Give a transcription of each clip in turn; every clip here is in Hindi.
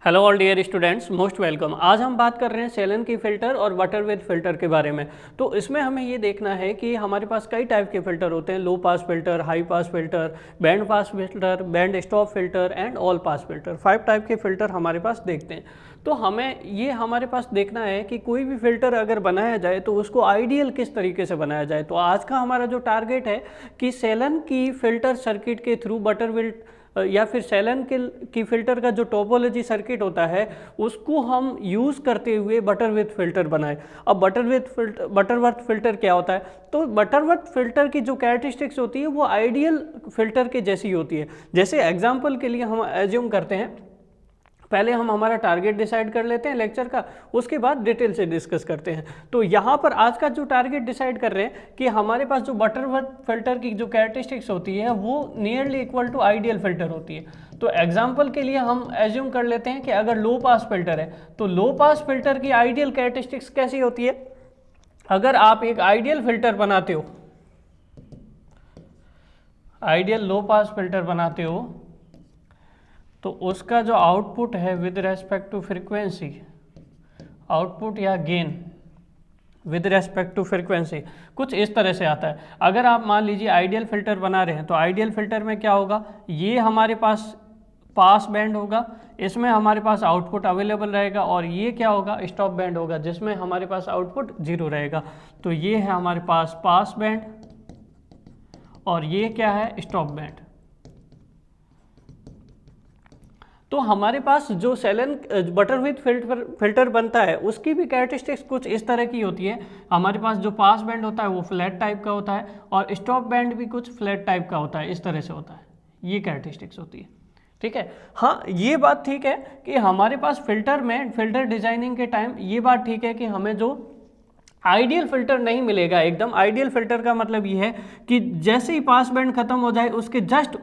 Hello all dear students, most welcome. आज हम बात कर रहे हैं सेलन की फ़िल्टर और बटरवर्थ फ़िल्टर के बारे में। तो इसमें हमें ये देखना है कि हमारे पास कई टाइप के फ़िल्टर होते हैं। Low pass filter, high pass filter, band pass filter, band stop filter and all pass filter. 5 type के फ़िल्टर हमारे पास देखते हैं। तो हमें ये हमारे पास देखना है कि कोई भी फ़िल्टर अगर बनाया जाए तो उसको आइडियल किस तरीके से बनाया जाए। तो आज का हमारा जो टारगेट है कि सेलन की फ़िल्टर सर्किट के थ्रू बटरवर्थ या फिर सेलन की फ़िल्टर का जो टोपोलॉजी सर्किट होता है उसको हम यूज़ करते हुए बटरवर्थ फ़िल्टर बनाए। अब बटरवर्थ फ़िल्टर क्या होता है? तो बटरवर्थ फ़िल्टर की जो कैरेक्टरिस्टिक्स होती है वो आइडियल फ़िल्टर के जैसी होती है। जैसे एग्जांपल के लिए हम एज्यूम करते हैं, पहले हम हमारा टारगेट डिसाइड कर लेते हैं लेक्चर का, उसके बाद डिटेल से डिस्कस करते हैं। तो यहाँ पर आज का जो टारगेट डिसाइड कर रहे हैं कि हमारे पास जो बटरवर्थ फ़िल्टर की जो कैरेक्टरिस्टिक्स होती है वो nearly equal to ideal filter होती है। तो एग्जाम्पल के लिए हम एज्यूम कर लेते हैं कि अगर लो पास फ़िल्टर है तो लो पास फ़िल्टर की आइडियल कैरेक्टरिस्टिक्स कैसी होती है? अगर आप एक आइडियल फ़िल्टर बनाते हो, आइडियल लो पास फ़िल्टर बनाते हो, तो उसका जो आउटपुट है with respect to frequency, output या gain with respect to frequency कुछ इस तरह से आता है। अगर आप मान लीजिए आइडियल फ़िल्टर बना रहे हैं तो आइडियल फ़िल्टर में क्या होगा, ये हमारे पास पास बैंड होगा, इसमें हमारे पास आउटपुट अवेलेबल रहेगा, और ये क्या होगा, स्टॉप बैंड होगा जिसमें हमारे पास आउटपुट 0 रहेगा। तो ये है हमारे पास पास बैंड और ये क्या है, स्टॉप बैंड। तो हमारे पास जो सेलन बटरवर्थ फ़िल्टर बनता है उसकी भी कैरेक्टरिस्टिक्स कुछ इस तरह की होती है। हमारे पास जो पास बैंड होता है वो फ्लैट टाइप का होता है और स्टॉप बैंड भी कुछ फ्लैट टाइप का होता है, इस तरह से होता है। ये कैरेक्टरिस्टिक्स होती है, ठीक है। हाँ, ये बात ठीक है कि हमारे पास फ़िल्टर में, फ़िल्टर डिज़ाइनिंग के टाइम ये बात ठीक है कि हमें जो आइडियल फ़िल्टर नहीं मिलेगा एकदम। आइडियल फ़िल्टर का मतलब ये है कि जैसे ही पास बैंड ख़त्म हो जाए उसके जस्ट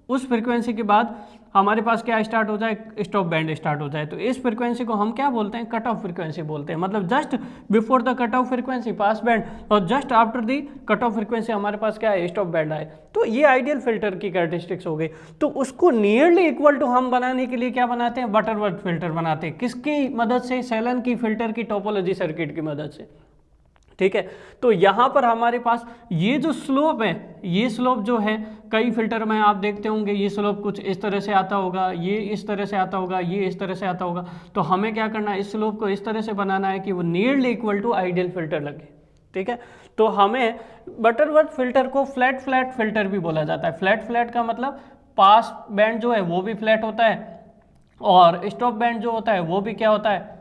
उस फ्रीक्वेंसी के बाद हमारे पास क्या स्टार्ट हो जाए, स्टॉप बैंड स्टार्ट हो जाए। तो इस फ्रीक्वेंसी को हम क्या बोलते हैं, कट ऑफ फ्रीक्वेंसी बोलते हैं। मतलब just before the cut off frequency pass band और just after the cut off frequency हमारे पास क्या है, स्टॉप बैंड आए। तो ये आइडियल फ़िल्टर की कैरेक्टरिस्टिक्स हो गई। तो उसको नियरली इक्वल टू हम बनाने के लिए क्या बनाते हैं, बटरवर्थ फ़िल्टर बनाते हैं। किसकी मदद से? सेलन की फ़िल्टर की टोपोलॉजी सर्किट की मदद से, ठीक है। तो यहाँ पर हमारे पास ये जो स्लोप है, ये स्लोप जो है कई फिल्टर में आप देखते होंगे, ये स्लोप कुछ इस तरह से आता होगा, ये इस तरह से आता होगा, ये इस तरह से आता होगा। तो हमें क्या करना है, इस स्लोप को इस तरह से बनाना है कि वो nearly equal to ideal filter लगे, ठीक है। तो हमें बटरवर्थ फ़िल्टर को फ्लैट फ़िल्टर भी बोला जाता है। फ्लैट का मतलब पास बैंड जो है वो भी फ्लैट होता है और स्टॉप बैंड जो होता है वो भी क्या होता है,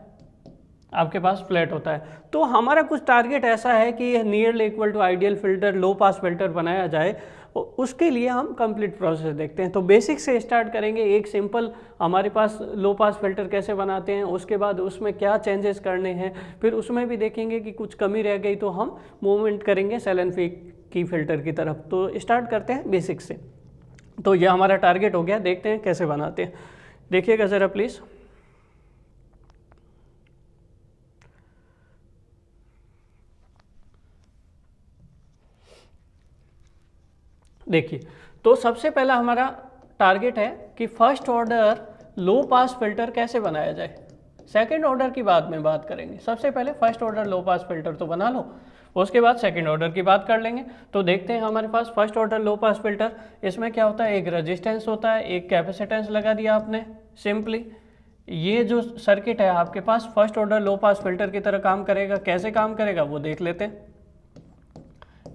आपके पास फ्लैट होता है। तो हमारा कुछ टारगेट ऐसा है कि nearly equal to ideal filter, low pass filter बनाया जाए। उसके लिए हम कंप्लीट प्रोसेस देखते हैं। तो बेसिक से स्टार्ट करेंगे। एक सिंपल हमारे पास लो पास फ़िल्टर कैसे बनाते हैं, उसके बाद उसमें क्या चेंजेस करने हैं, फिर उसमें भी देखेंगे कि कुछ कमी रह गई तो हम मूवमेंट करेंगे सेलन की फ़िल्टर की तरफ। तो स्टार्ट करते हैं बेसिक से। तो यह हमारा टारगेट हो गया, देखते हैं कैसे बनाते हैं। देखिएगा ज़रा प्लीज़। देखिए, तो सबसे पहला हमारा टारगेट है कि first order low pass filter कैसे बनाया जाए। सेकंड ऑर्डर की बाद में बात करेंगे। सबसे पहले first order low pass filter तो बना लो, उसके बाद सेकंड ऑर्डर की बात कर लेंगे। तो देखते हैं हमारे पास first order low pass filter, इसमें क्या होता है, एक रेजिस्टेंस होता है, एक कैपेसिटेंस लगा दिया आपने सिंपली। ये जो सर्किट है आपके पास first order low pass filter की तरह काम करेगा। कैसे काम करेगा वो देख लेते हैं।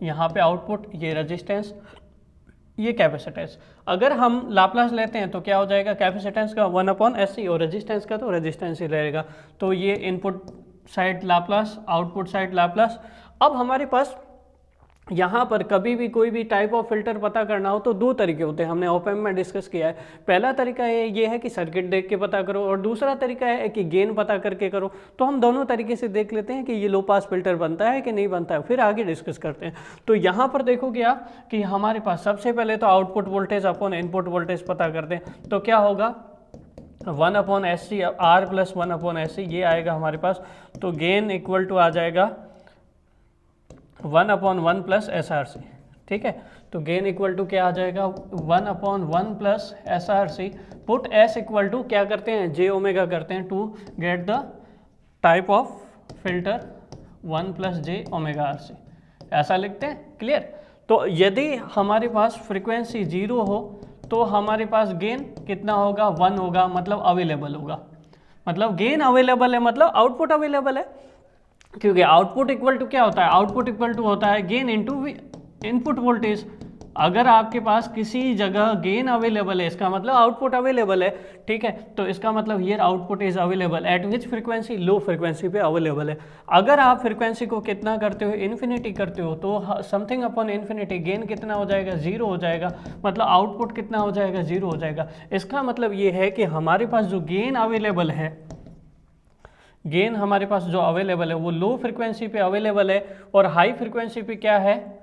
यहाँ पे आउटपुट, ये रेजिस्टेंस, ये कैपेसिटेंस। अगर हम लाप्लास लेते हैं तो क्या हो जाएगा, कैपेसिटेंस का 1/SC और रेजिस्टेंस का तो रेजिस्टेंस ही रहेगा। तो ये input side Laplace, output side Laplace. अब हमारे पास यहाँ पर कभी भी कोई भी टाइप ऑफ फ़िल्टर पता करना हो तो दो तरीके होते हैं, हमने ओपएम्प में डिस्कस किया है। पहला तरीका ये है कि सर्किट देख के पता करो, और दूसरा तरीका है कि गेन पता करके करो। तो हम दोनों तरीके से देख लेते हैं कि ये लो पास फ़िल्टर बनता है कि नहीं बनता है, फिर आगे डिस्कस करते हैं। तो यहाँ पर देखोगे आप कि हमारे पास सबसे पहले तो output voltage upon input voltage पता करते हैं। तो क्या होगा, 1/SC, R + 1/SC ये आएगा हमारे पास। तो गेन इक्वल टू आ जाएगा 1/1 + SRC, ठीक है। तो गेन इक्वल टू क्या आ जाएगा 1/1 plus SRC, put S equal to क्या करते हैं j ओमेगा करते हैं to get the type of filter 1 plus j omega RC, ऐसा लिखते हैं। क्लियर। तो यदि हमारे पास फ्रीक्वेंसी 0 हो तो हमारे पास गेन कितना होगा 1 होगा, मतलब अवेलेबल होगा, मतलब गेन अवेलेबल है मतलब आउटपुट अवेलेबल है, क्योंकि आउटपुट इक्वल टू क्या होता है, आउटपुट इक्वल टू होता है गेन इनटू इनपुट वोल्टेज। अगर आपके पास किसी जगह गेन अवेलेबल है इसका मतलब आउटपुट अवेलेबल है, ठीक है। तो इसका मतलब here output is available at which frequency, low frequency पे अवेलेबल है। अगर आप फ्रीक्वेंसी को कितना करते हो, इन्फिनिटी करते हो, तो समथिंग अपॉन इन्फिनिटी गेन कितना हो जाएगा 0 हो जाएगा, मतलब आउटपुट कितना हो जाएगा 0 हो जाएगा। इसका मतलब ये है कि हमारे पास जो गेन अवेलेबल है, गेन हमारे पास जो अवेलेबल है वो लो फ्रीक्वेंसी पे अवेलेबल है और हाई फ्रीक्वेंसी पे क्या है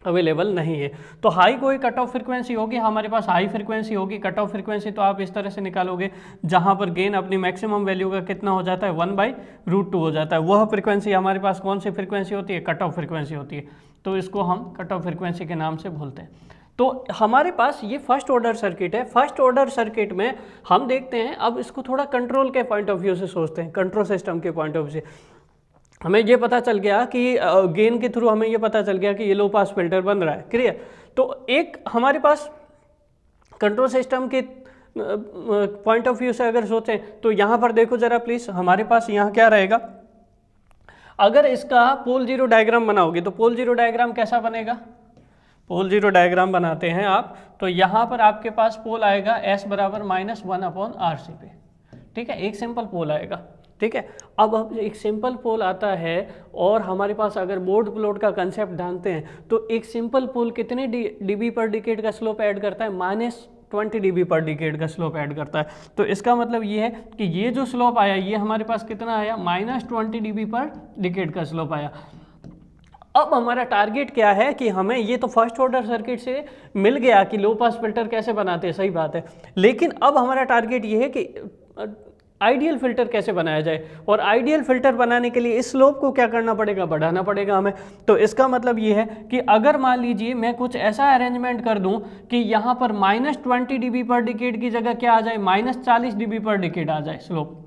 अवेलेबल नहीं है। तो हाई कोई कट ऑफ फ्रीक्वेंसी होगी, हमारे पास हाई फ्रीक्वेंसी होगी। कट ऑफ फ्रीक्वेंसी तो आप इस तरह से निकालोगे जहां पर गेन अपनी मैक्सिमम वैल्यू का कितना हो जाता है 1/√2 हो जाता है। वह फ्रीक्वेंसी हमारे पास कौन सी फ्रीक्वेंसी होती है, कट ऑफ फ्रीक्वेंसी होती है। तो इसको हम कट ऑफ फ्रीक्वेंसी के नाम से बोलते हैं। तो हमारे पास ये फर्स्ट ऑर्डर सर्किट है। फर्स्ट ऑर्डर सर्किट में हम देखते हैं, अब इसको थोड़ा कंट्रोल के पॉइंट ऑफ व्यू से सोचते हैं, कंट्रोल सिस्टम के पॉइंट ऑफ व्यू से। हमें ये पता चल गया कि गेन के थ्रू हमें ये पता चल गया कि ये लो पास फिल्टर बन रहा है। क्लियर। तो एक हमारे पास कंट्रोल सिस्टम के पॉइंट ऑफ व्यू से अगर सोचें तो यहाँ पर देखो जरा प्लीज, हमारे पास यहाँ क्या रहेगा, अगर इसका पोल जीरो डायग्राम बनाओगे तो पोल जीरो डायग्राम कैसा बनेगा, पोल जीरो डायग्राम बनाते हैं आप, तो यहाँ पर आपके पास पोल आएगा S बराबर -1/RC पे, ठीक है, एक सिंपल पोल आएगा। ठीक है। अब एक सिंपल पोल आता है और हमारे पास अगर बोर्ड प्लॉट का कंसेप्ट जानते हैं तो एक सिंपल पोल कितने dB पर डिकेड का स्लोप ऐड करता है, -20 dB पर डिकेड का स्लोप ऐड करता है। तो इसका मतलब ये है कि ये जो स्लोप आया ये हमारे पास कितना आया, -20 dB पर डिकेड का स्लोप आया। अब हमारा टारगेट क्या है कि हमें ये तो फर्स्ट ऑर्डर सर्किट से मिल गया कि लो पास फिल्टर कैसे बनाते हैं, सही बात है, लेकिन अब हमारा टारगेट ये है कि आइडियल फिल्टर कैसे बनाया जाए। और आइडियल फिल्टर बनाने के लिए इस स्लोप को क्या करना पड़ेगा, बढ़ाना पड़ेगा हमें। तो इसका मतलब ये है कि अगर मान लीजिए मैं कुछ ऐसा अरेंजमेंट कर दूं कि यहाँ पर -20 dB पर डिकेड की जगह क्या आ जाए, -40 dB पर डिकेड आ जाए स्लोप,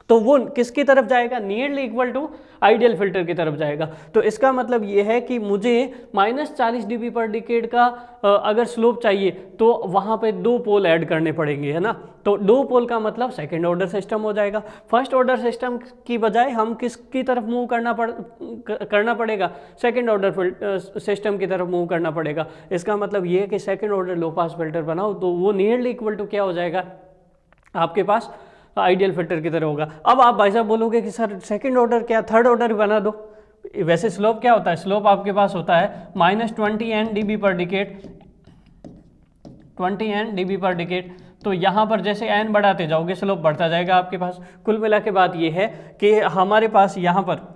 तो वो किसकी तरफ जाएगा, nearly equal to ideal filter की तरफ जाएगा। तो इसका मतलब ये है कि मुझे -40 dB पर डिकेड का अगर स्लोप चाहिए तो वहाँ पे 2 पोल ऐड करने पड़ेंगे, है ना। तो 2 पोल का मतलब सेकंड ऑर्डर सिस्टम हो जाएगा। फर्स्ट ऑर्डर सिस्टम की बजाय हम किसकी तरफ मूव करना पड़ेगा, सेकंड ऑर्डर सिस्टम की तरफ मूव करना पड़ेगा। इसका मतलब ये है कि second order low pass filter बनाओ तो वो नियरली इक्वल टू क्या हो जाएगा, आपके पास आइडियल फिल्टर की तरह होगा। अब आप भाई साहब बोलोगे कि सर सेकंड ऑर्डर क्या, थर्ड ऑर्डर बना दो। वैसे स्लोप क्या होता है, स्लोप आपके पास होता है -20 dB पर डिकेड, 20 dB पर डिकेड। तो यहाँ पर जैसे n बढ़ाते जाओगे स्लोप बढ़ता जाएगा आपके पास। कुल मिला के बात ये है कि हमारे पास यहाँ पर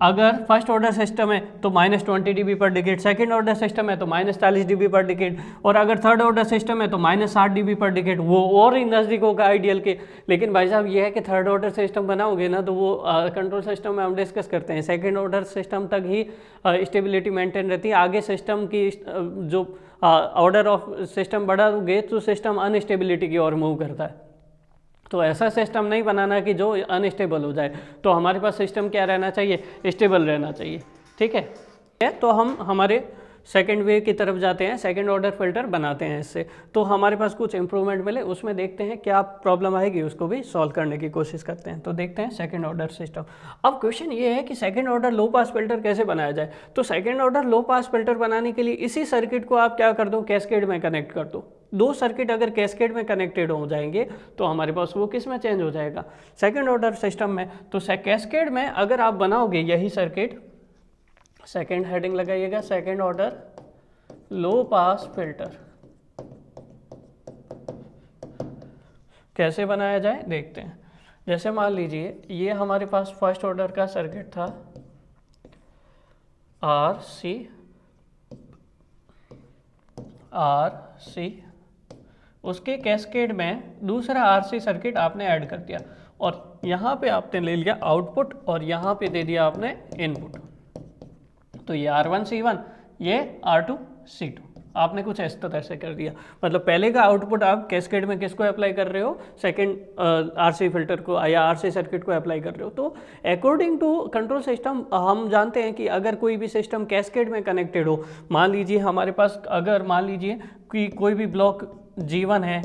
अगर फर्स्ट ऑर्डर सिस्टम है तो -20 dB पर डिकेड, सेकंड ऑर्डर सिस्टम है तो -40 dB पर डिकेड, और अगर थर्ड ऑर्डर सिस्टम है तो -60 dB पर डिकेड, वो और ही नज़दीक होगा आइडियल के। लेकिन भाई साहब ये है कि थर्ड ऑर्डर सिस्टम बनाओगे ना तो वो कंट्रोल सिस्टम में हम डिस्कस करते हैं, सेकंड ऑर्डर सिस्टम तक ही स्टेबिलिटी मेंटेन रहती है। आगे सिस्टम की जो ऑर्डर ऑफ सिस्टम बढ़ाओगे तो सिस्टम अनस्टेबिलिटी की ओर मूव करता है। तो ऐसा सिस्टम नहीं बनाना कि जो अनस्टेबल हो जाए। तो हमारे पास सिस्टम क्या रहना चाहिए, स्टेबल रहना चाहिए। ठीक है। तो हम हमारे सेकेंड वे की तरफ जाते हैं, सेकेंड ऑर्डर फिल्टर बनाते हैं इससे, तो हमारे पास कुछ इंप्रूवमेंट मिले, उसमें देखते हैं क्या प्रॉब्लम आएगी, उसको भी सॉल्व करने की कोशिश करते हैं। तो देखते हैं सेकेंड ऑर्डर सिस्टम। अब क्वेश्चन ये है कि second order low pass filter कैसे बनाया जाए। तो second order low pass filter बनाने के लिए इसी सर्किट को आप क्या कर दो, कैस्केड में कनेक्ट कर दो। 2 सर्किट अगर कैस्केड में कनेक्टेड हो जाएंगे तो हमारे पास वो किस में चेंज हो जाएगा, सेकेंड ऑर्डर सिस्टम में। तो कैस्केड में अगर आप बनाओगे यही सर्किट, सेकेंड हेडिंग लगाइएगा, second order low pass filter कैसे बनाया जाए देखते हैं। जैसे मान लीजिए ये हमारे पास फर्स्ट ऑर्डर का सर्किट था RC, उसके कैस्केड में दूसरा RC सर्किट आपने ऐड कर दिया और यहाँ पे आपने ले लिया आउटपुट और यहाँ पे दे दिया आपने इनपुट। तो ये R1C1, ये R2C2, आपने कुछ इस तरह से कर दिया। मतलब पहले का आउटपुट आप कैस्केड में किसको अप्लाई कर रहे हो, सेकंड आरसी फिल्टर को या आरसी सर्किट को अप्लाई कर रहे हो। तो अकॉर्डिंग टू कंट्रोल सिस्टम हम जानते हैं कि अगर कोई भी सिस्टम कैस्केड में कनेक्टेड हो, मान लीजिए हमारे पास, अगर मान लीजिए कि कोई भी ब्लॉक G1 है,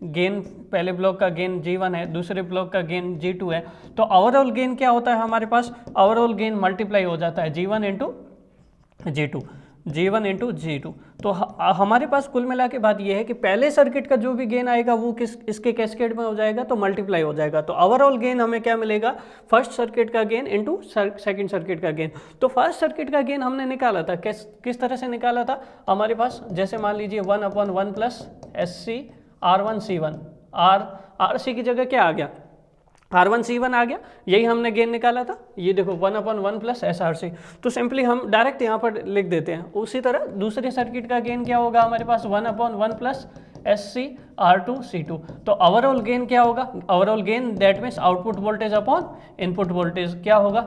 गेन पहले ब्लॉक का गेन G1 है, दूसरे ब्लॉक का गेन G2 है, तो ओवरऑल गेन क्या होता है हमारे पास, ओवरऑल गेन मल्टीप्लाई हो जाता है G1 into G2, G1 into G2। तो हमारे पास कुल मिला के बात यह है कि पहले सर्किट का जो भी गेन आएगा वो इसके कैस्केड में हो जाएगा, तो मल्टीप्लाई हो जाएगा। तो ओवरऑल गेन हमें क्या मिलेगा, फर्स्ट सर्किट का गेन इंटू सेकेंड सर्किट का गेन। तो फर्स्ट सर्किट का गेन हमने निकाला था, किस तरह से निकाला था, हमारे पास जैसे मान लीजिए 1/1 प्लस SC R1C1, RC की जगह क्या आ गया, R1C1 आ गया, यही हमने गेन निकाला था। ये देखो 1/1 प्लस SRC, तो सिंपली हम डायरेक्ट यहाँ पर लिख देते हैं। उसी तरह दूसरे सर्किट का गेन क्या होगा हमारे पास, 1/1 प्लस SC R2C2। तो ओवरऑल गेन क्या होगा, overall gain that means output voltage upon input voltage क्या होगा,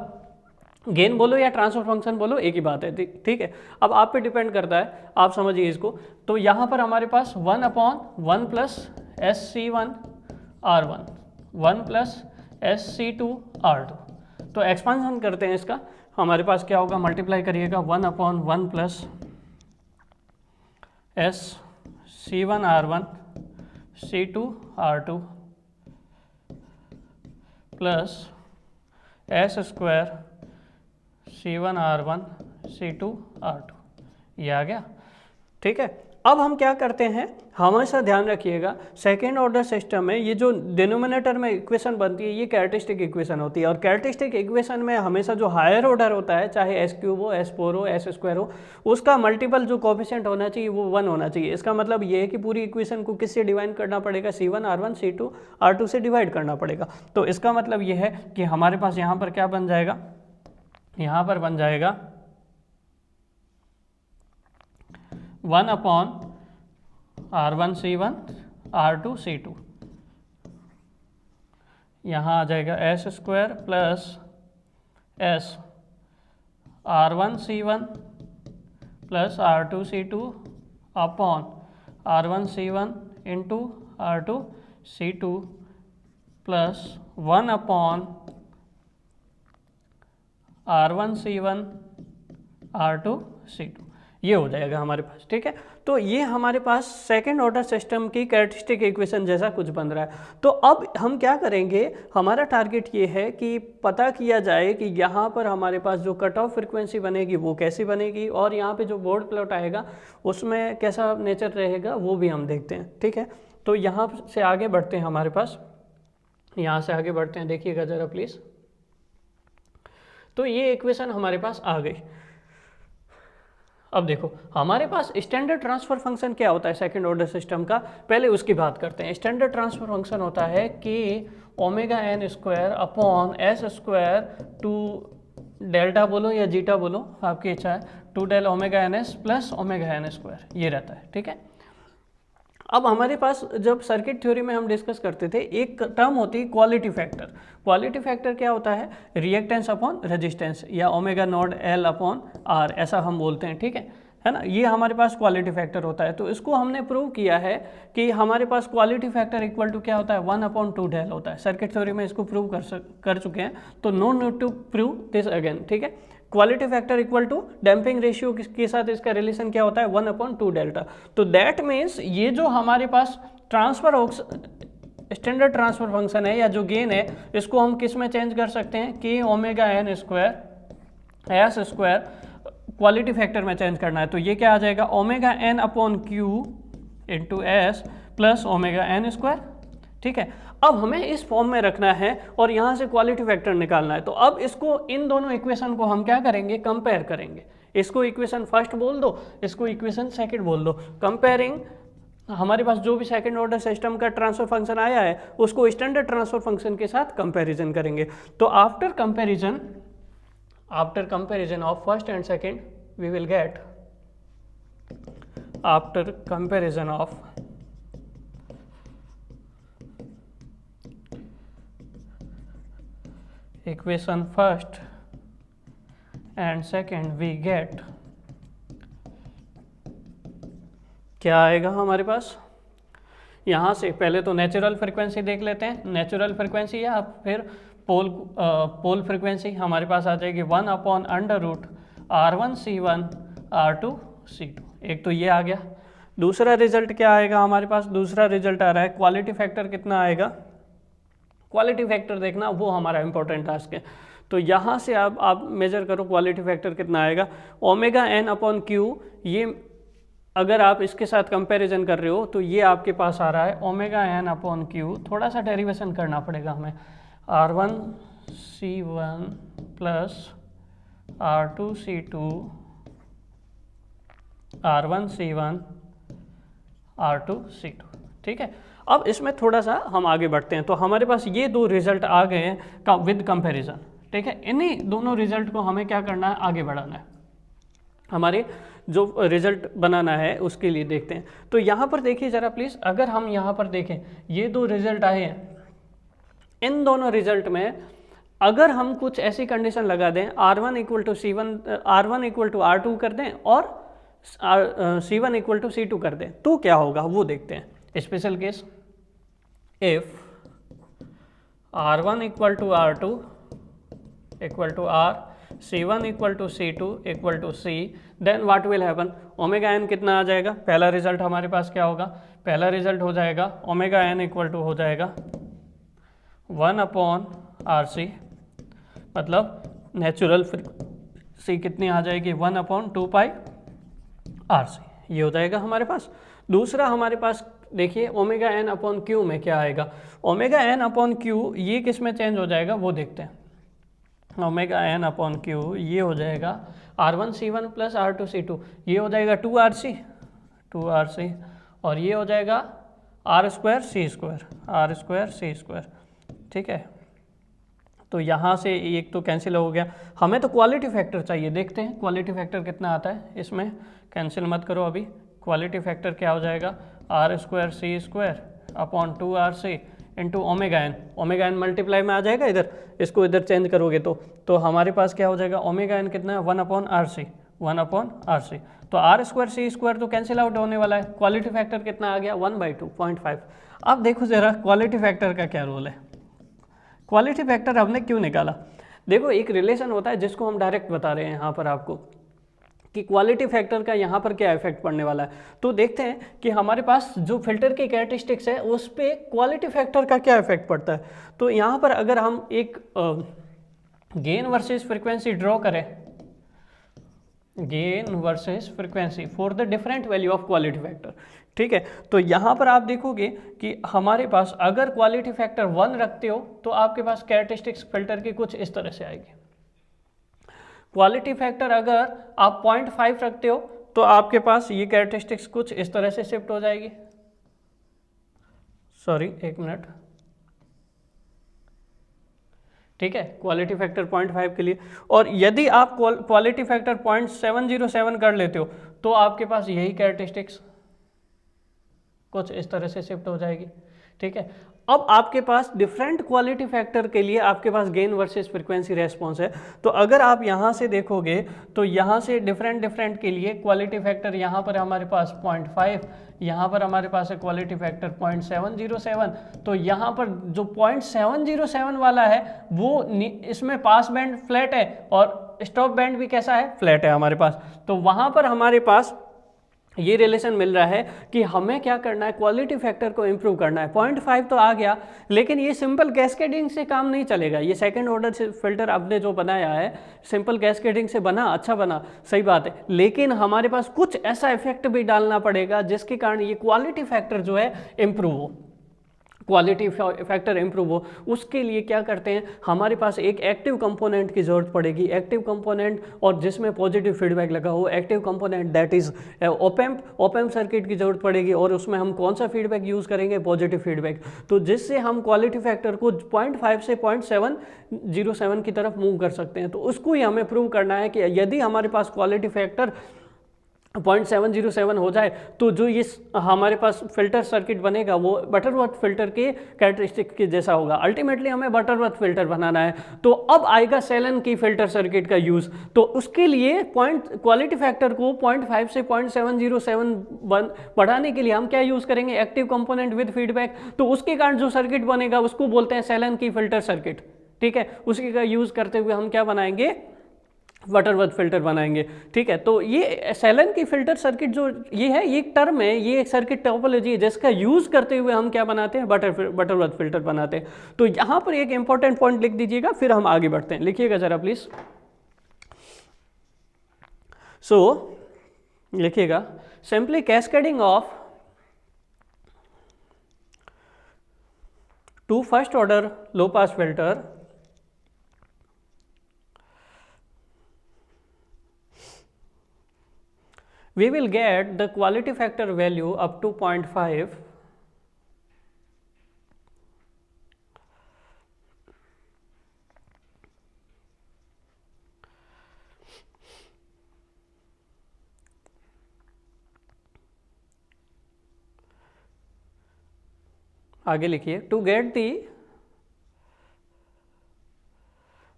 गेन बोलो या ट्रांसफर फंक्शन बोलो एक ही बात है, ठीक है। अब आप पे डिपेंड करता है, आप समझिए इसको। तो यहाँ पर हमारे पास 1/1 plus SC1 R1, 1 plus SC2 R2। तो एक्सपांशन करते हैं इसका, हमारे पास क्या होगा, मल्टीप्लाई करिएगा 1/1 plus SC1 R1 C2 R2 plus S square C1 R1 C2 R2, ये आ गया, ठीक है। अब हम क्या करते हैं, हमेशा ध्यान रखिएगा सेकेंड ऑर्डर सिस्टम में ये जो डिनोमिनेटर में इक्वेशन बनती है ये कैरेक्टरिस्टिक इक्वेशन होती है, और कैरेक्टरिस्टिक इक्वेशन में हमेशा जो हायर ऑर्डर होता है, चाहे S³ हो, S4 हो, S² हो, उसका मल्टीपल जो कोफिशिएंट होना चाहिए वो 1 होना चाहिए। इसका मतलब ये है कि पूरी इक्वेशन को किससे डिवाइड करना पड़ेगा, C1 R1 C2 R2 से डिवाइड करना पड़ेगा। तो इसका मतलब ये है कि हमारे पास यहाँ पर क्या बन जाएगा, यहाँ पर बन जाएगा 1/R1C1 R2C2, यहाँ आ जाएगा S square plus S R1C1 plus R2C2 upon R1C1 into R2C2 plus 1/R1C1 R2C2, ये हो जाएगा हमारे पास, ठीक है। तो ये हमारे पास सेकेंड ऑर्डर सिस्टम की कैरेक्टरिस्टिक इक्वेशन जैसा कुछ बन रहा है। तो अब हम क्या करेंगे, हमारा टारगेट ये है कि पता किया जाए कि यहाँ पर हमारे पास जो कट ऑफ फ्रिक्वेंसी बनेगी वो कैसी बनेगी, और यहाँ पे जो बोर्ड प्लॉट आएगा उसमें कैसा नेचर रहेगा वो भी हम देखते हैं, ठीक है। तो यहाँ से आगे बढ़ते हैं, हमारे पास यहाँ से आगे बढ़ते हैं, देखिएगा ज़रा प्लीज़। तो ये इक्वेशन हमारे पास आ गई। अब देखो हमारे पास स्टैंडर्ड ट्रांसफर फंक्शन क्या होता है सेकंड ऑर्डर सिस्टम का, पहले उसकी बात करते हैं। स्टैंडर्ड ट्रांसफर फंक्शन होता है कि ω_n² upon S² to delta बोलो या जीटा बोलो, आपकी इच्छा है, 2del ω_ns प्लस ω_n², ये रहता है, ठीक है। अब हमारे पास जब सर्किट थ्योरी में हम डिस्कस करते थे एक टर्म होती है क्वालिटी फैक्टर। क्वालिटी फैक्टर क्या होता है, रिएक्टेंस अपॉन रेजिस्टेंस या ω0L अपॉन R, ऐसा हम बोलते हैं, ठीक है ना। ये हमारे पास क्वालिटी फैक्टर होता है। तो इसको हमने प्रूव किया है कि हमारे पास क्वालिटी फैक्टर इक्वल टू क्या होता है, 1/2del होता है। सर्किट थ्योरी में इसको प्रूव कर चुके हैं, तो no need to prove this again, ठीक है। Quality factor equal to damping ratio के साथ इसका रिलेशन क्या होता है, 1/2del। तो दैट मीन्स ये जो हमारे पास स्टैंडर्ड ट्रांसफर फंक्शन है या जो गेन है, इसको हम किस में चेंज कर सकते हैं, kω_n² S² क्वालिटी फैक्टर में चेंज करना है। तो ये क्या आ जाएगा, ω_n/Q into S plus ω_n², ठीक है। अब हमें इस फॉर्म में रखना है और यहाँ से क्वालिटी फैक्टर निकालना है। तो अब इसको, इन दोनों इक्वेशन को हम क्या करेंगे, कंपेयर करेंगे। इसको इक्वेशन फर्स्ट बोल दो, इसको इक्वेशन सेकंड बोल दो। कंपेयरिंग, हमारे पास जो भी सेकंड ऑर्डर सिस्टम का ट्रांसफर फंक्शन आया है उसको स्टैंडर्ड ट्रांसफर फंक्शन के साथ कंपैरिजन करेंगे। तो after comparison of first and second we will get, after comparison of equation first and second we get, क्या आएगा हमारे पास यहाँ से? पहले तो नेचुरल फ्रिक्वेंसी देख लेते हैं। नेचुरल फ्रिक्वेंसी या फिर पोल फ्रिक्वेंसी हमारे पास आ जाएगी 1/√R1C1 R2C2। एक तो ये आ गया। दूसरा रिजल्ट क्या आएगा हमारे पास? दूसरा रिजल्ट आ रहा है क्वालिटी फैक्टर कितना आएगा? क्वालिटी फैक्टर देखना वो हमारा इंपॉर्टेंट टास्क है। तो यहाँ से आप मेजर करो क्वालिटी फैक्टर कितना आएगा। ω/n/Q, ये अगर आप इसके साथ कंपैरिजन कर रहे हो तो ये आपके पास आ रहा है ω/n/Q। थोड़ा सा डेरिवेशन करना पड़ेगा हमें। R1C1 plus R2C2 R1C1 R2C2, ठीक है। अब इसमें थोड़ा सा हम आगे बढ़ते हैं। तो हमारे पास ये दो रिजल्ट आ गए हैं विद कंपैरिजन, ठीक है। इन्हीं दोनों रिजल्ट को हमें क्या करना है? आगे बढ़ाना है। हमारे जो रिजल्ट बनाना है उसके लिए देखते हैं। तो यहाँ पर देखिए ज़रा प्लीज़, अगर हम यहाँ पर देखें ये दो रिजल्ट आए हैं, इन दोनों रिजल्ट में अगर हम कुछ ऐसी कंडीशन लगा दें R1 = C1, R1 = R2 कर दें और C1 = C2 कर दें, तो क्या होगा वो देखते हैं। Special case, if R1 = R2 = R, C1 = C2 = C, then what will happen? ω/n कितना आ जाएगा? पहला रिजल्ट हमारे पास क्या होगा? पहला रिजल्ट हो जाएगा ω/n = हो जाएगा 1/RC, मतलब नेचुरल फ्रीक्वेंसी कितनी आ जाएगी? 1/2πRC, ये हो जाएगा हमारे पास। दूसरा हमारे पास देखिए ω/n/Q में क्या आएगा? ω/n/Q ये किस में चेंज हो जाएगा वो देखते हैं। ω/n/Q ये हो जाएगा R1C1 प्लस R2C2, ये हो जाएगा 2RC, और ये हो जाएगा R²C², ठीक है। तो यहाँ से एक तो कैंसिल हो गया। हमें तो क्वालिटी फैक्टर चाहिए, देखते हैं क्वालिटी फैक्टर कितना आता है इसमें। कैंसिल मत करो अभी। क्वालिटी फैक्टर क्या हो जाएगा? R²C² into ω/n। ω/n multiply में आ जाएगा इधर, इसको इधर चेंज करोगे तो हमारे पास क्या हो जाएगा? ω/n कितना है? 1/RC। तो R²C² तो कैंसिल आउट होने वाला है। क्वालिटी फैक्टर कितना आ गया? 1/2.5। अब देखो ज़रा क्वालिटी फैक्टर का क्या रोल है। क्वालिटी फैक्टर हमने क्यों निकाला? देखो एक रिलेशन होता है जिसको हम डायरेक्ट बता रहे हैं यहाँ पर आपको कि क्वालिटी फैक्टर का यहाँ पर क्या इफेक्ट पड़ने वाला है। तो देखते हैं कि हमारे पास जो फिल्टर की कैरेक्टरिस्टिक्स है उस पर क्वालिटी फैक्टर का क्या इफेक्ट पड़ता है। तो यहाँ पर अगर हम एक गेन वर्सेस फ्रीक्वेंसी ड्रॉ करें, gain versus frequency for the different value of quality factor, ठीक है। तो यहाँ पर आप देखोगे कि हमारे पास अगर क्वालिटी फैक्टर 1 रखते हो तो आपके पास कैरेक्टरिस्टिक्स फिल्टर की कुछ इस तरह से आएगी। क्वालिटी फैक्टर अगर आप 0.5 रखते हो तो आपके पास ये कैरेक्टरिस्टिक्स कुछ इस तरह से शिफ्ट हो जाएगी। सॉरी, एक मिनट, ठीक है। क्वालिटी फैक्टर 0.5 के लिए, और यदि आप क्वालिटी फैक्टर 0.707 कर लेते हो तो आपके पास यही कैरेक्टरिस्टिक्स कुछ इस तरह से शिफ्ट हो जाएगी, ठीक है। अब आपके पास डिफरेंट क्वालिटी फैक्टर के लिए आपके पास गेन वर्सेस फ्रीक्वेंसी रेस्पॉन्स है। तो अगर आप यहाँ से देखोगे तो यहाँ से डिफरेंट के लिए क्वालिटी फैक्टर यहाँ पर हमारे पास 0.5, यहाँ पर हमारे पास है क्वालिटी फैक्टर 0.707। तो यहाँ पर जो 0.707 वाला है वो इसमें पास बैंड फ्लैट है और स्टॉप बैंड भी कैसा है? फ्लैट है हमारे पास। तो वहाँ पर हमारे पास ये रिलेशन मिल रहा है कि हमें क्या करना है? क्वालिटी फैक्टर को इम्प्रूव करना है। 0.5 तो आ गया, लेकिन ये सिंपल कैस्केडिंग से काम नहीं चलेगा। ये सेकंड ऑर्डर से फिल्टर आपने जो बनाया है सिंपल कैस्केडिंग से बना, अच्छा बना, सही बात है, लेकिन हमारे पास कुछ ऐसा इफेक्ट भी डालना पड़ेगा जिसके कारण ये क्वालिटी फैक्टर जो है इम्प्रूव हो, क्वालिटी फैक्टर इम्प्रूव हो। उसके लिए क्या करते हैं? हमारे पास एक एक्टिव कंपोनेंट की ज़रूरत पड़ेगी, एक्टिव कंपोनेंट, और जिसमें पॉजिटिव फीडबैक लगा हो। Active component that is op-amp circuit की ज़रूरत पड़ेगी, और उसमें हम कौन सा फीडबैक यूज़ करेंगे? Positive feedback. तो जिससे हम क्वालिटी फैक्टर को 0.5 से 0.707 की तरफ मूव कर सकते हैं। तो उसको ही हमें प्रूव करना है कि यदि हमारे पास क्वालिटी फैक्टर 0.707 हो जाए तो जो ये हमारे पास फिल्टर सर्किट बनेगा वो बटरवर्थ फिल्टर के कैरेक्टरिस्टिक के जैसा होगा। अल्टीमेटली हमें बटरवर्थ फिल्टर बनाना है, तो अब आएगा सेलन की फिल्टर सर्किट का यूज़। तो उसके लिए क्वालिटी फैक्टर को 0.5 से 0.707 बढ़ाने के लिए हम क्या यूज़ करेंगे, एक्टिव कंपोनेंट विद फीडबैक। तो उसके कारण जो सर्किट बनेगा उसको बोलते हैं सेलन की फिल्टर सर्किट, ठीक है। उसी का यूज़ करते हुए हम क्या बनाएंगे, बटरवर्थ फिल्टर बनाएंगे, ठीक है। तो ये सेलन की फिल्टर सर्किट जो ये है, ये एक टर्म है, ये एक सर्किट टोपोलॉजी है जिसका यूज़ करते हुए हम क्या बनाते हैं, बटरवर्थ फिल्टर बनाते हैं। तो यहाँ पर एक इंपॉर्टेंट पॉइंट लिख दीजिएगा, फिर हम आगे बढ़ते हैं। लिखिएगा ज़रा प्लीज़। सो लिखिएगा, simply cascading of two first order low pass filter we will get the quality factor value up to 0.5 आगे लिखिए, to get the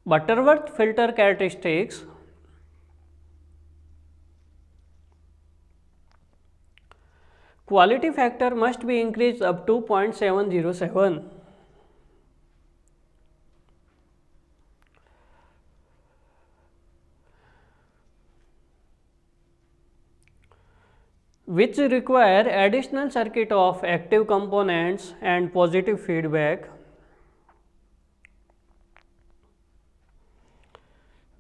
Butterworth filter characteristics quality factor must be increased up to 0.707. which require additional circuit of active components and positive feedback,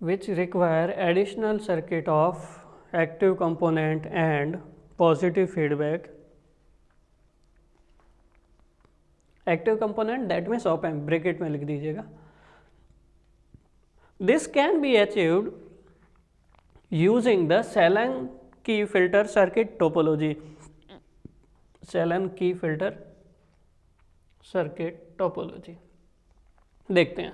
which require additional circuit of active component and positive feedback. Active component that means op amp, bracket में लिख दीजिएगा। This can be achieved using the Sallen Key filter circuit topology, Selan Key filter circuit topology. देखते हैं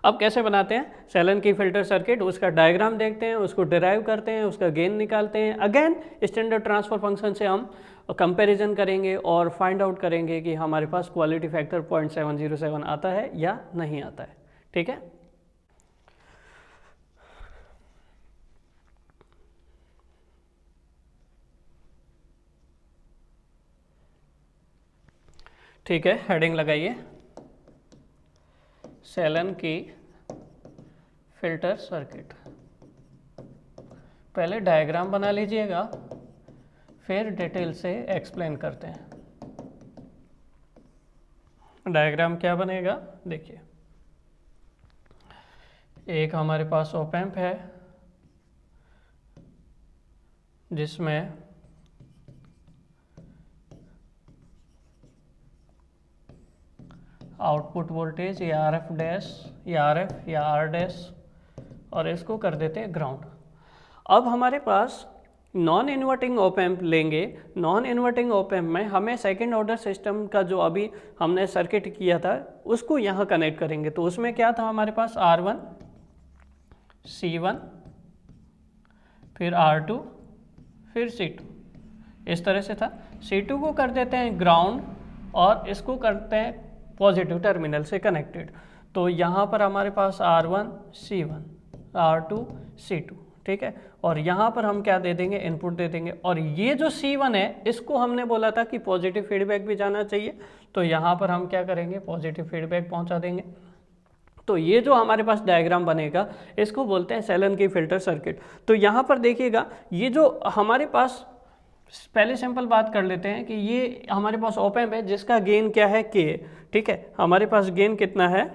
अब कैसे बनाते हैं सेलन की फिल्टर सर्किट, उसका डायग्राम देखते हैं, उसको डिराइव करते हैं, उसका गेन निकालते हैं। अगेन स्टैंडर्ड ट्रांसफर फंक्शन से हम कंपैरिजन करेंगे और फाइंड आउट करेंगे कि हमारे पास क्वालिटी फैक्टर 0.707 आता है या नहीं आता है, ठीक है। ठीक है, हेडिंग लगाइए, सेलन की फिल्टर सर्किट। पहले डायग्राम बना लीजिएगा, फिर डिटेल से एक्सप्लेन करते हैं। डायग्राम क्या बनेगा, देखिए, एक हमारे पास ऑप एम्प है जिसमें आउटपुट वोल्टेज या आर एफ डैश या आर एफ या आर डैश, और इसको कर देते हैं ग्राउंड। अब हमारे पास नॉन इन्वर्टिंग ऑप एम्प लेंगे। नॉन इन्वर्टिंग ऑप एम्प में हमें सेकेंड ऑर्डर सिस्टम का जो अभी हमने सर्किट किया था उसको यहाँ कनेक्ट करेंगे। तो उसमें क्या था हमारे पास, R1 C1 फिर R2 फिर C2, इस तरह से था। C2 को कर देते हैं ग्राउंड और इसको करते हैं पॉजिटिव टर्मिनल से कनेक्टेड। तो यहाँ पर हमारे पास R1 C1 R2 C2, ठीक है। और यहाँ पर हम क्या दे देंगे, इनपुट दे देंगे। और ये जो C1 है इसको हमने बोला था कि पॉजिटिव फीडबैक भी जाना चाहिए, तो यहाँ पर हम क्या करेंगे, पॉजिटिव फीडबैक पहुँचा देंगे। तो ये जो हमारे पास डायग्राम बनेगा इसको बोलते हैं सेलन की फिल्टर सर्किट। तो यहाँ पर देखिएगा, ये जो हमारे पास, पहले सिंपल बात कर लेते हैं कि ये हमारे पास ऑप एम्प है जिसका गेन क्या है, K, ठीक है। हमारे पास गेन कितना है,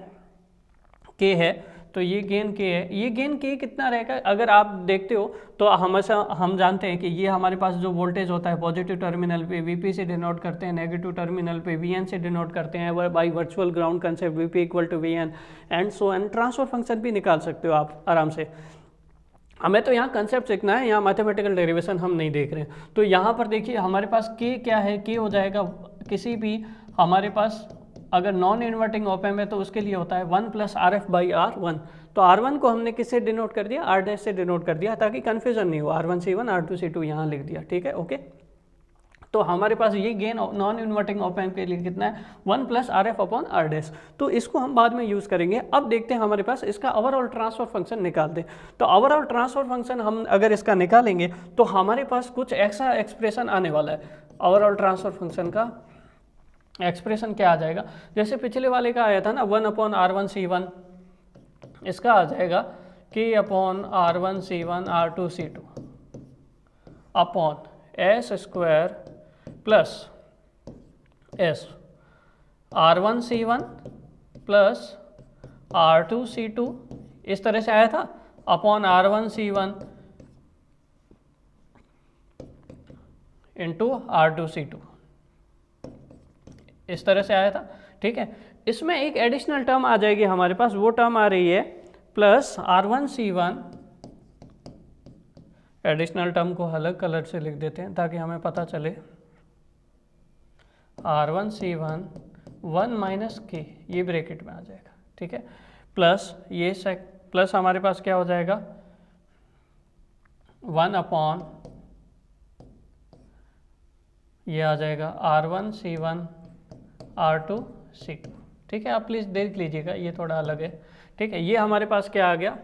K है। तो ये गेन K है, ये गेन K कितना रहेगा, अगर आप देखते हो तो हमेशा हम जानते हैं कि ये हमारे पास जो वोल्टेज होता है पॉजिटिव टर्मिनल पे Vp से डिनोट करते हैं, नेगेटिव टर्मिनल पे Vn से डिनोट करते हैं by virtual ground concept, Vp equal to Vn and so on. Transfer function भी निकाल सकते हो आप आराम से। हमें तो यहाँ कंसेप्ट सीखना है, यहाँ मैथमेटिकल डेरिवेशन हम नहीं देख रहे हैं। तो यहाँ पर देखिए हमारे पास K क्या है, K हो जाएगा किसी भी हमारे पास अगर नॉन इन्वर्टिंग ऑप एम्प है तो उसके लिए होता है 1 plus R F by R one. तो R1 को हमने किससे डिनोट कर दिया, R' से डिनोट कर दिया ताकि कन्फ्यूजन नहीं हो, R1C1 R2C2 यहाँ लिख दिया, ठीक है, ओके। तो हमारे पास ये gain non inverting op amp के लिए कितना है, 1 plus R F upon R'। तो इसको हम बाद में यूज़ करेंगे। अब देखते हैं हमारे पास इसका ओवरऑल ट्रांसफर फंक्शन निकालते हैं। तो ओवरऑल ट्रांसफर फंक्शन हम अगर इसका निकालेंगे तो हमारे पास कुछ ऐसा एक्सप्रेशन आने वाला है। ओवरऑल ट्रांसफर फंक्शन का एक्सप्रेशन क्या आ जाएगा, जैसे पिछले वाले का आया था ना 1 अपॉन R1C1, इसका आ जाएगा K upon R1C1 R2C2 upon S square plus S R1C1 plus R2C2 इस तरह से आया था, अपॉन R1C1 इंटू R2C2 इस तरह से आया था, ठीक है। इसमें एक एडिशनल टर्म आ जाएगी हमारे पास, वो टर्म आ रही है प्लस R1C1, एडिशनल टर्म को अलग कलर से लिख देते हैं ताकि हमें पता चले, R1C1 1 माइनस K, ये ब्रैकेट में आ जाएगा, ठीक है, प्लस ये प्लस हमारे पास क्या हो जाएगा 1 अपॉन ये आ जाएगा R1C1 R2C2, ठीक है। आप प्लीज़ देख लीजिएगा, ये थोड़ा अलग है, ठीक है। ये हमारे पास क्या आ गया,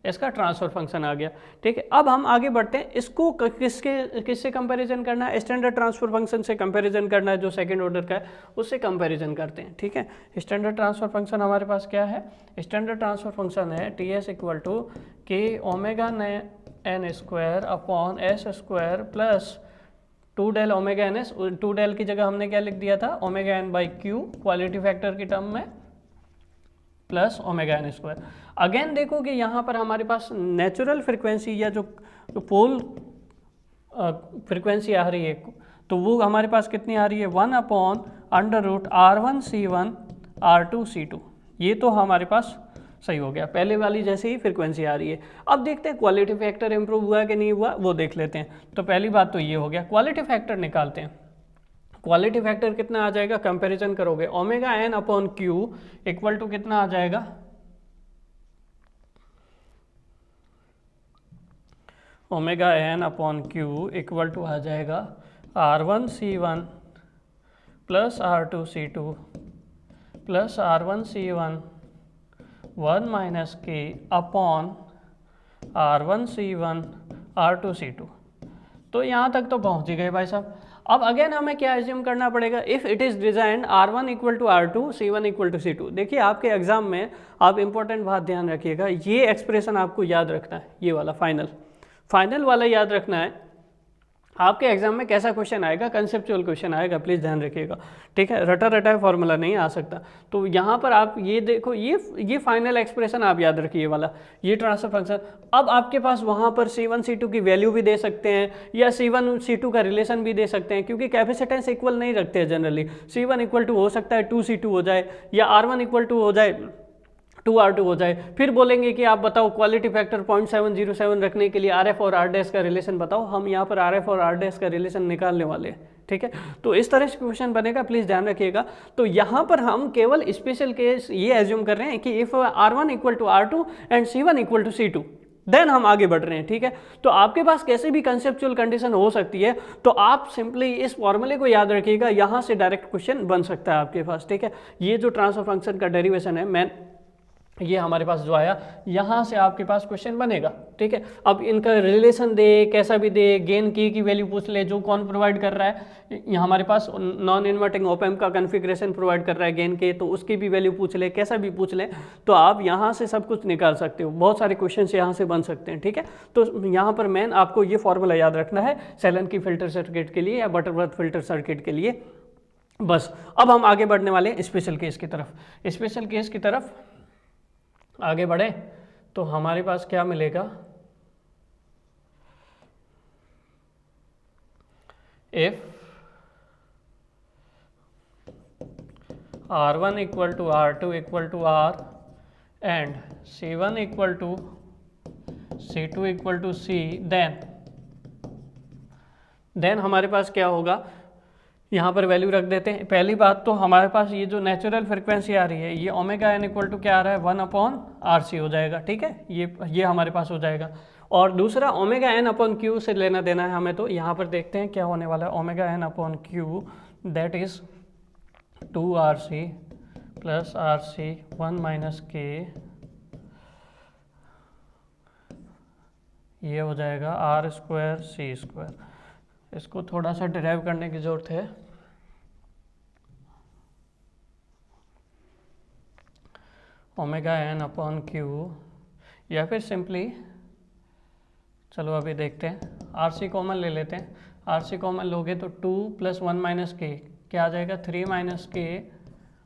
इसका ट्रांसफर फंक्शन आ गया, ठीक है। अब हम आगे बढ़ते हैं, इसको किससे कंपैरिजन करना है, स्टैंडर्ड ट्रांसफर फंक्शन से कंपैरिजन करना है, जो सेकंड ऑर्डर का है उससे कंपैरिजन करते हैं, ठीक है। स्टैंडर्ड ट्रांसफर फंक्शन हमारे पास क्या है, स्टैंडर्ड ट्रांसफर फंक्शन है TS equal to K omega n square upon S square plus 2 del omega N S, 2 del की जगह हमने क्या लिख दिया था, omega N by Q quality factor की टर्म में, plus omega N square. Again देखो कि यहाँ पर हमारे पास नेचुरल फ्रिक्वेंसी या जो पोल फ्रिक्वेंसी आ रही है तो वो हमारे पास कितनी आ रही है, 1 upon under root R1C1 R2C2, ये तो हमारे पास सही हो गया, पहले वाली जैसे ही फ्रिक्वेंसी आ रही है। अब देखते हैं क्वालिटी फैक्टर इंप्रूव हुआ कि नहीं हुआ, वो देख लेते हैं। तो पहली बात तो ये हो गया, क्वालिटी फैक्टर निकालते हैं। क्वालिटी फैक्टर कितना आ जाएगा, कंपैरिजन करोगे omega N upon Q equal to कितना आ जाएगा, omega N upon Q equal to आ जाएगा R1C1 plus R2C2 plus R1C1 1 minus K upon R1C1 R2C2। तो यहाँ तक तो पहुँच ही गए भाई साहब। अब अगेन हमें क्या एज्यूम करना पड़ेगा, if it is design R1 equal to R2 C1 equal to C2। देखिए आपके एग्जाम में आप इंपॉर्टेंट बात ध्यान रखिएगा, ये एक्सप्रेशन आपको याद रखना है, ये वाला फाइनल वाला याद रखना है। आपके एग्जाम में कैसा क्वेश्चन आएगा, कंसेप्चुअल क्वेश्चन आएगा, प्लीज़ ध्यान रखिएगा, ठीक है। रटा रटा फॉर्मूला नहीं आ सकता। तो यहाँ पर आप ये देखो, ये फाइनल एक्सप्रेशन आप याद रखिए, ये वाला, ये ट्रांसफर फंक्शन। अब आपके पास वहाँ पर C1 C2 की वैल्यू भी दे सकते हैं या C1 C2 का रिलेशन भी दे सकते हैं, क्योंकि कैपेसिटेंस इक्वल नहीं रखते हैं जनरली। C1 इक्वल टू हो सकता है 2C2 हो जाए, या R1 इक्वल टू हो जाए 2R2 हो जाए। फिर बोलेंगे कि आप बताओ क्वालिटी फैक्टर 0.707 रखने के लिए RF और R' का रिलेशन बताओ। हम यहाँ पर RF और R' का रिलेशन निकालने वाले हैं, ठीक है। तो इस तरह से क्वेश्चन बनेगा, प्लीज़ ध्यान रखिएगा। तो यहाँ पर हम केवल स्पेशल केस ये एज्यूम कर रहे हैं कि if R1 equal to R2 and C1 equal to C2, then हम आगे बढ़ रहे हैं, ठीक है। तो आपके पास कैसे भी कंसेप्चुअल कंडीशन हो सकती है, तो आप सिंपली इस फॉर्मूले को याद रखिएगा, यहाँ से डायरेक्ट क्वेश्चन बन सकता है आपके पास, ठीक है। ये जो ट्रांसफर फंक्शन का डेरिवेशन है, ये हमारे पास जो आया, यहाँ से आपके पास क्वेश्चन बनेगा, ठीक है। अब इनका रिलेशन दे, कैसा भी दे, गेन की वैल्यू पूछ ले, जो कौन प्रोवाइड कर रहा है, यहाँ हमारे पास नॉन इन्वर्टिंग ऑप एम्प का कॉन्फ़िगरेशन प्रोवाइड कर रहा है गेन के, तो उसकी भी वैल्यू पूछ ले, कैसा भी पूछ ले, तो आप यहाँ से सब कुछ निकाल सकते हो। बहुत सारे क्वेश्चन यहाँ से बन सकते हैं, ठीक है। तो यहाँ पर मेन आपको ये फॉर्मूला याद रखना है सेलन की फिल्टर सर्किट के लिए या बटरवर्थ फिल्टर सर्किट के लिए, बस। अब हम आगे बढ़ने वाले हैं स्पेशल केस की तरफ। स्पेशल केस की तरफ आगे बढ़े तो हमारे पास क्या मिलेगा, if R1 equal to R2 equal to R and C1 equal to C2 equal to C, then हमारे पास क्या होगा, यहाँ पर वैल्यू रख देते हैं। पहली बात तो हमारे पास ये जो नेचुरल फ्रिक्वेंसी आ रही है ये ओमेगा एन इक्वल टू क्या आ रहा है 1/RC हो जाएगा, ठीक है, ये हमारे पास हो जाएगा। और दूसरा ओमेगा एन अपॉन क्यू से लेना देना है हमें, तो यहाँ पर देखते हैं क्या होने वाला है। Omega N upon Q that is 2RC plus RC 1 minus K, ये हो जाएगा R²C²। इसको थोड़ा सा डिराइव करने की ज़रूरत है। ओमेगा एन अपॉन क्यू, या फिर सिंपली चलो अभी देखते हैं, RC कॉमन ले लेते हैं। RC कॉमन लोगे तो 2 + 1 माइनस के क्या आ जाएगा 3 माइनस के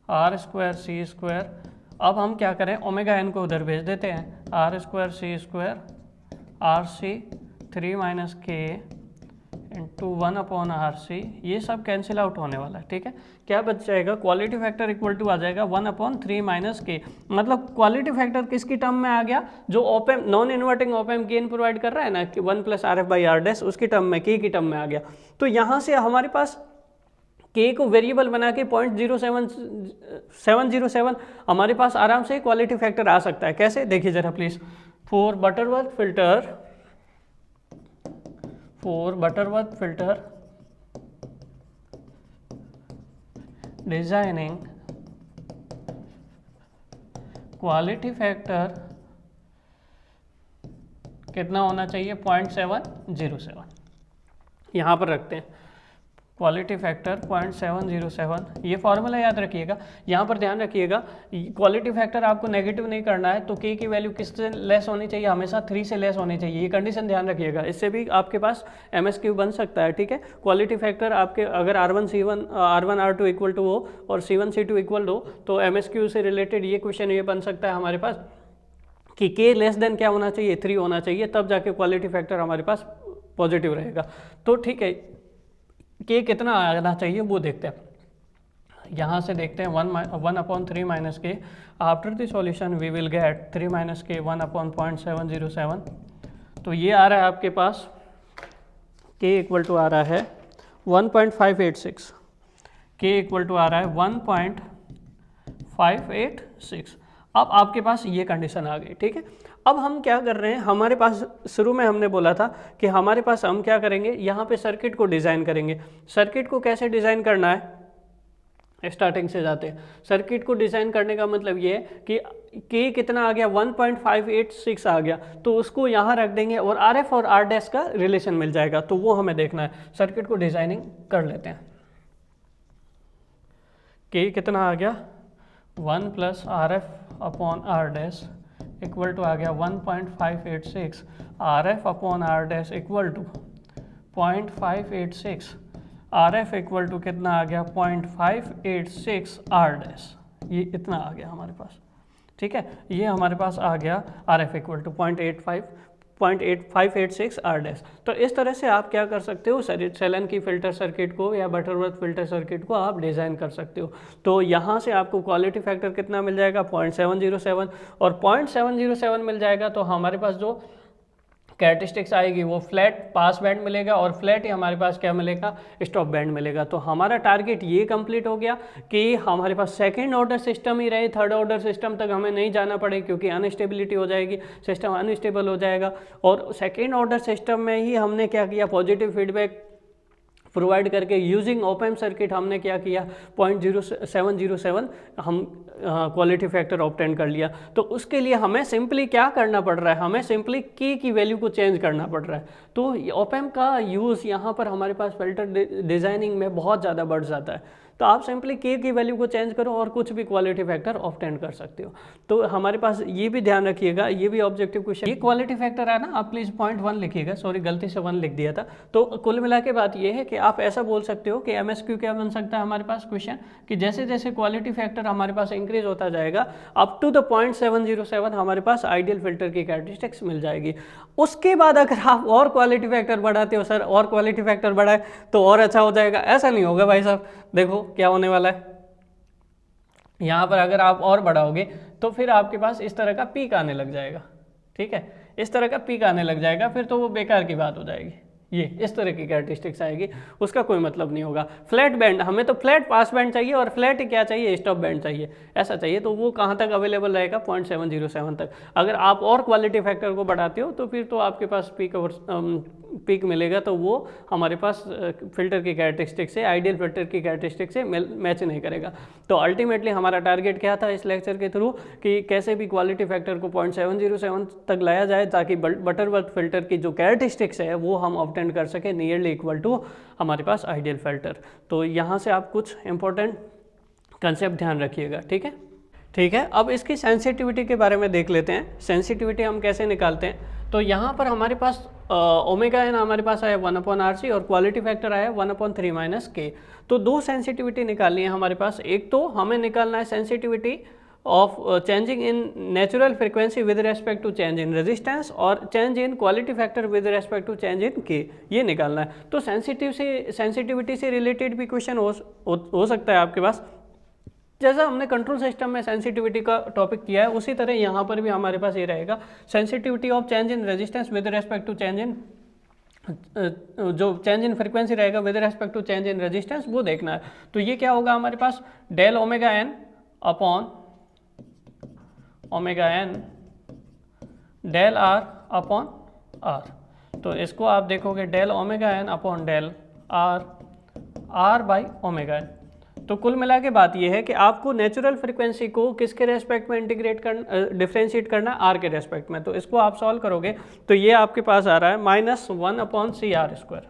R²C²। अब हम क्या करें, ओमेगा एन को उधर भेज देते हैं, R²C² RC 3 माइनस के इंटू 1/RC, ये सब कैंसिल आउट होने वाला है, ठीक है। क्या बच जाएगा, क्वालिटी फैक्टर इक्वल टू आ जाएगा 1/3 माइनस के। मतलब क्वालिटी फैक्टर किसकी टर्म में आ गया, जो op-amp non inverting op-amp gain provide कर रहा है ना कि 1 + RF/R डैश, उसकी टर्म में के की टर्म में आ गया। तो यहाँ से हमारे पास के को वेरिएबल बना के 0.0707 हमारे पास आराम से क्वालिटी फैक्टर आ सकता है। कैसे, देखिए ज़रा please. For Butterworth filter designing quality factor कितना होना चाहिए 0.707, यहाँ पर रखते हैं क्वालिटी फैक्टर 0.707। ये फॉर्मूला याद रखिएगा। यहाँ पर ध्यान रखिएगा क्वालिटी फैक्टर आपको नेगेटिव नहीं करना है, तो के की वैल्यू किससे लेस होनी चाहिए, हमेशा 3 से लेस होनी चाहिए। ये कंडीशन ध्यान रखिएगा, इससे भी आपके पास MSQ बन सकता है, ठीक है। क्वालिटी फैक्टर आपके अगर R1 R2 इक्वल टू हो और C1 C2 इक्वल हो, तो MSQ से रिलेटेड ये क्वेश्चन ये बन सकता है हमारे पास कि के लेस देन क्या होना चाहिए 3 होना चाहिए, तब जाके क्वालिटी फैक्टर हमारे पास पॉजिटिव रहेगा। तो ठीक है, के कितना आना चाहिए वो देखते हैं। यहाँ से देखते हैं 1/3 minus K. After the solution we will get 3 minus K 1/0.707। तो ये आ रहा है आपके पास के इक्वल टू आ रहा है 1.586, के इक्वल टू आ रहा है 1.586। अब आपके पास ये कंडीशन आ गई, ठीक है। अब हम क्या कर रहे हैं, हमारे पास शुरू में हमने बोला था कि हमारे पास हम क्या करेंगे, यहाँ पे सर्किट को डिज़ाइन करेंगे। सर्किट को कैसे डिज़ाइन करना है, स्टार्टिंग से जाते हैं। सर्किट को डिज़ाइन करने का मतलब ये है कि के कितना आ गया 1.586 आ गया, तो उसको यहाँ रख देंगे और RF और R' का रिलेशन मिल जाएगा, तो वो हमें देखना है। सर्किट को डिज़ाइनिंग कर लेते हैं। के कितना आ गया 1 + RF/R' इक्वल टू आ गया 1.586, RF/R' equal to 0.586, RF equal to कितना आ गया 0.586 R', ये इतना आ गया हमारे पास, ठीक है। ये हमारे पास आ गया RF इक्वल टू 0.8586 R'। तो इस तरह से आप क्या कर सकते हो, सेलन की फ़िल्टर सर्किट को या बटरवर्थ फ़िल्टर सर्किट को आप डिज़ाइन कर सकते हो। तो यहाँ से आपको क्वालिटी फैक्टर कितना मिल जाएगा 0.707, और 0.707 मिल जाएगा तो हमारे पास जो कैरेक्टरिस्टिक्स आएगी वो फ्लैट पास बैंड मिलेगा, और फ्लैट ही हमारे पास क्या मिलेगा, स्टॉप बैंड मिलेगा। तो हमारा टारगेट ये कंप्लीट हो गया कि हमारे पास सेकंड ऑर्डर सिस्टम ही रहे, थर्ड ऑर्डर सिस्टम तक हमें नहीं जाना पड़े, क्योंकि अनस्टेबिलिटी हो जाएगी, सिस्टम अनस्टेबल हो जाएगा। और सेकेंड ऑर्डर सिस्टम में ही हमने क्या किया, पॉजिटिव फीडबैक प्रोवाइड करके यूजिंग ओपैम्प सर्किट हमने क्या किया 0.0707 हम क्वालिटी फैक्टर ऑब्टेन कर लिया। तो उसके लिए हमें सिंपली क्या करना पड़ रहा है, हमें सिंपली के की वैल्यू को चेंज करना पड़ रहा है। तो ओपैम्प का यूज़ यहाँ पर हमारे पास फिल्टर डिज़ाइनिंग में बहुत ज़्यादा बढ़ जाता है। तो आप सिंपली के की वैल्यू को चेंज करो और कुछ भी क्वालिटी फैक्टर ऑब्टेन कर सकते हो। तो हमारे पास ये भी ध्यान रखिएगा, ये भी ऑब्जेक्टिव क्वेश्चन, ये क्वालिटी फैक्टर है ना, आप प्लीज़ 0.1 लिखिएगा, सॉरी गलती से 1 लिख दिया था। तो कुल मिला के बात ये है कि आप ऐसा बोल सकते हो कि MSQ क्या बन सकता है हमारे पास क्वेश्चन, कि जैसे जैसे क्वालिटी फैक्टर हमारे पास इंक्रीज होता जाएगा अप टू द 0.707 हमारे पास आइडियल फिल्टर की कैरेक्टरिस्टिक्स मिल जाएगी। उसके बाद अगर आप और क्वालिटी फैक्टर बढ़ाते हो, सर और क्वालिटी फैक्टर बढ़ाए तो और अच्छा हो जाएगा, ऐसा नहीं होगा भाई साहब। देखो क्या होने वाला है, यहाँ पर अगर आप और बढ़ाओगे तो फिर आपके पास इस तरह का पीक आने लग जाएगा, ठीक है, इस तरह का पीक आने लग जाएगा, फिर तो वो बेकार की बात हो जाएगी। ये इस तरह की कैरेक्टरिस्टिक्स आएगी, उसका कोई मतलब नहीं होगा। फ्लैट बैंड, हमें तो फ्लैट पास बैंड चाहिए और फ्लैट क्या चाहिए, स्टॉप बैंड चाहिए, ऐसा चाहिए। तो वो कहाँ तक अवेलेबल रहेगा, 0.707 तक। अगर आप और क्वालिटी फैक्टर को बढ़ाते हो तो फिर तो आपके पास पीक मिलेगा, तो वो हमारे पास फिल्टर की कैरेक्टरिस्टिक से, आइडियल फिल्टर की कैरेक्टरिस्टिक से मैच नहीं करेगा। तो अल्टीमेटली हमारा टारगेट क्या था इस लेक्चर के थ्रू, कि कैसे भी क्वालिटी फैक्टर को 0.707 तक लाया जाए ताकि बटरवर्थ फिल्टर की जो कैरेक्टरिस्टिक्स है वो हम ऑब्टेन कर सके नियरली इक्वल टू हमारे पास आइडियल फिल्टर। तो यहाँ से आप कुछ इंपॉर्टेंट कंसेप्ट ध्यान रखिएगा, ठीक है। ठीक है, अब इसकी सेंसिटिविटी के बारे में देख लेते हैं। सेंसिटिविटी हम कैसे निकालते हैं, तो यहाँ पर हमारे पास ओमेगा एन हमारे पास आया 1/RC और क्वालिटी फैक्टर आया 1/3 - K। तो दो सेंसिटिविटी निकालनी है हमारे पास। एक तो हमें निकालना है sensitivity of changing in natural frequency with respect to change in resistance और change in quality factor with respect to change in K, ये निकालना है। तो सेंसिटिविटी से रिलेटेड भी क्वेश्चन हो सकता है आपके पास। जैसा हमने कंट्रोल सिस्टम में सेंसिटिविटी का टॉपिक किया है उसी तरह यहाँ पर भी हमारे पास ये रहेगा, sensitivity of change in resistance with respect to change in, जो चेंज इन फ्रीक्वेंसी रहेगा with respect to change in resistance, वो देखना है। तो ये क्या होगा हमारे पास, del omega N upon omega N del R upon R. तो इसको आप देखोगे del omega N upon del R by omega N. तो कुल मिला के बात यह है कि आपको नेचुरल फ्रीक्वेंसी को किसके रेस्पेक्ट में इंटीग्रेट करना, डिफ्रेंशिएट करना, आर के रेस्पेक्ट में। तो इसको आप सॉल्व करोगे तो ये आपके पास आ रहा है -1/CR²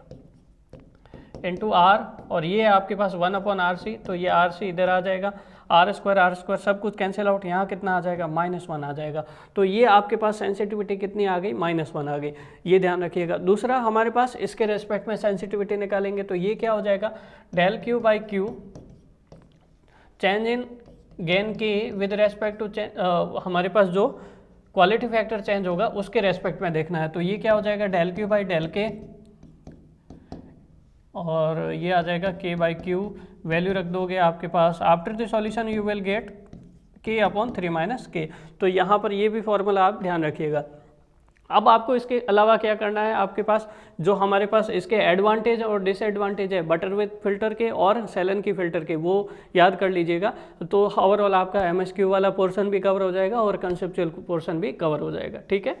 इंटू आर, और ये आपके पास 1/RC, तो ये RC इधर आ जाएगा, R² सब कुछ कैंसिल आउट, यहाँ कितना आ जाएगा, -1 आ जाएगा। तो ये आपके पास सेंसिटिविटी कितनी आ गई, -1 आ गई, ये ध्यान रखिएगा। दूसरा हमारे पास इसके रेस्पेक्ट में सेंसिटिविटी निकालेंगे तो ये क्या हो जाएगा, del Q by Q change in gain की विद रेस्पेक्ट टू हमारे पास जो क्वालिटी फैक्टर चेंज होगा उसके रेस्पेक्ट में देखना है। तो ये क्या हो जाएगा, del Q by del K, और ये आ जाएगा K बाई Q, वैल्यू रख दोगे आपके पास, after the solution you will get K/3 - K। तो यहाँ पर ये भी फॉर्मूला आप ध्यान रखिएगा। अब आपको इसके अलावा क्या करना है, आपके पास जो हमारे पास इसके एडवांटेज और डिसएडवांटेज है बटरवर्थ फिल्टर के और सेलन की फ़िल्टर के, वो याद कर लीजिएगा। तो ओवरऑल आपका MSQ वाला पोर्शन भी कवर हो जाएगा और कंसेप्चुअल पोर्शन भी कवर हो जाएगा, ठीक है।